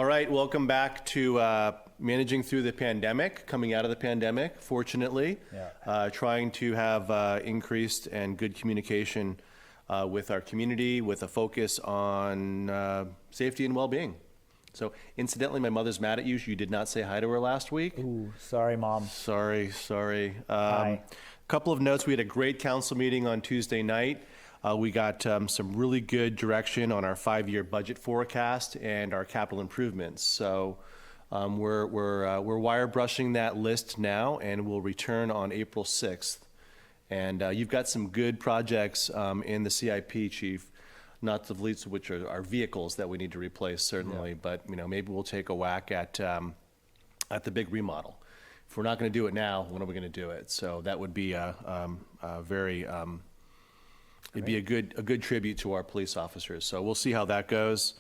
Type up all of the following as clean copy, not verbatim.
All right, welcome back to managing through the pandemic, coming out of the pandemic, fortunately. Trying to have increased and good communication with our community with a focus on safety and well-being. So incidentally, my mother's mad at you. You did not say hi to her last week. Ooh, sorry, Mom. Sorry. Hi. Couple of notes. We had a great council meeting on Tuesday night. We got some really good direction on our 5-year budget forecast and our capital improvements. So we're wire brushing that list now, and we'll return on April 6th. And you've got some good projects in the CIP, Chief. Not the least of which are our vehicles that we need to replace, certainly. But maybe we'll take a whack at the big remodel. If we're not going to do it now, when are we going to do it? So that would be a very it'd be a good tribute to our police officers. So we'll see how that goes.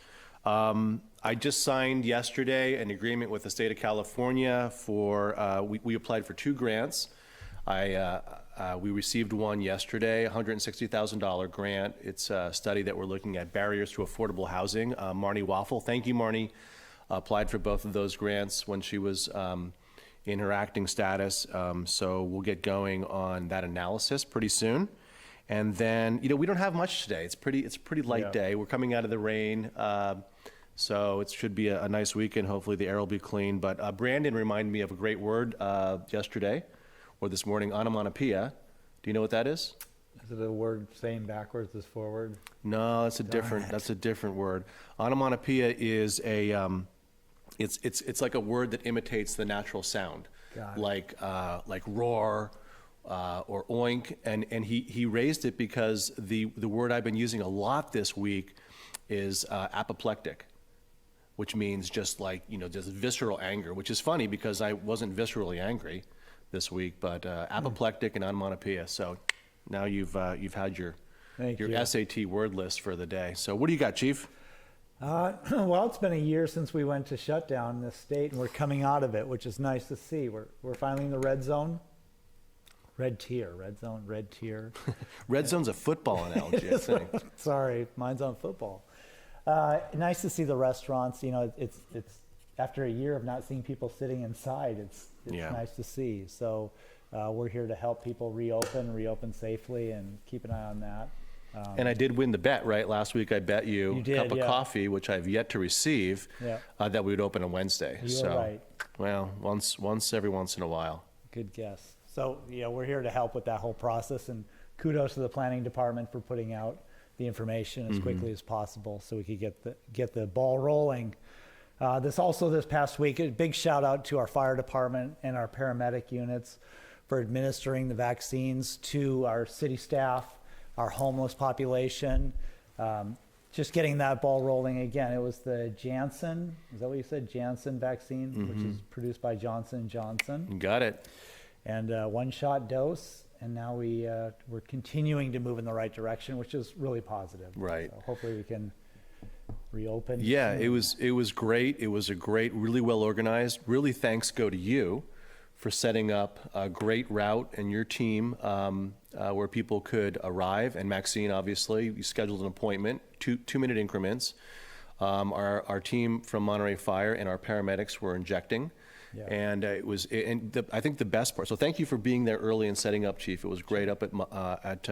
I just signed yesterday an agreement with the state of California for we applied for 2 grants. We received one yesterday, $160,000 grant. It's a study that we're looking at barriers to affordable housing. Marnie Waffle, thank you, Marnie, applied for both of those grants when she was in her acting status. So we'll get going on that analysis pretty soon. And then, we don't have much today. It's a pretty light day. We're coming out of the rain. So it should be a nice weekend. Hopefully the air will be clean. But Brandon reminded me of a great word yesterday or this morning, onomatopoeia. Do you know what that is? Is it a word saying backwards is forward? No, that's a different word. Onomatopoeia is it's like a word that imitates the natural sound, like roar or oink. And he raised it because the word I've been using a lot this week is apoplectic, which means just just visceral anger, which is funny because I wasn't viscerally angry this week, but apoplectic and onomatopoeia. So now you've had your SAT word list for the day. So what do you got, Chief? Well, it's been a year since we went to shutdown in this state, and we're coming out of it, which is nice to see. We're finally in the red zone. Red tier, red zone, red tier. Red zone's a football analogy, I think. Sorry, mine's on football. Nice to see the restaurants. It's after a year of not seeing people sitting inside, it's nice to see. So we're here to help people reopen safely and keep an eye on that. And I did win the bet, right? Last week I bet you a cup of coffee, which I've yet to receive, that we would open on Wednesday. You were right. Well, once every once in a while. Good guess. So we're here to help with that whole process, and kudos to the planning department for putting out the information as quickly as possible so we could get the ball rolling. This past week, a big shout out to our fire department and our paramedic units for administering the vaccines to our city staff, our homeless population, just getting that ball rolling again. It was the Janssen, is that what you said? Janssen vaccine, which is produced by Johnson & Johnson. You got it. And one-shot dose, and now we're continuing to move in the right direction, which is really positive. Right. So hopefully we can reopen. Yeah, it was great. It was a great, really well organized. Really thanks go to you for setting up a great route and your team where people could arrive. And Maxine, obviously, you scheduled an appointment, 2-minute increments. Our team from Monterey Fire and our paramedics were injecting. Yeah. And I think the best part. So thank you for being there early and setting up, Chief. It was great up at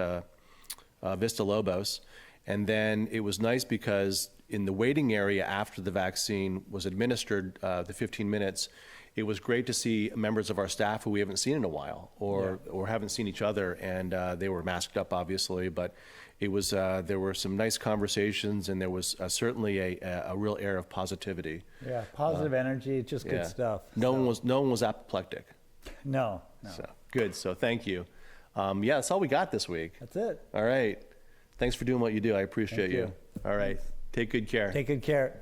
Vista Lobos, and then it was nice because in the waiting area after the vaccine was administered, the 15 minutes, it was great to see members of our staff who we haven't seen in a while, or haven't seen each other, and they were masked up, obviously, but it was there were some nice conversations, and there was certainly a real air of positivity. Yeah, positive energy, just good stuff. No one was apoplectic. No. So good. So thank you. That's all we got this week. That's it. All right. Thanks for doing what you do. I appreciate you. All right. Thanks. Take good care. Take good care.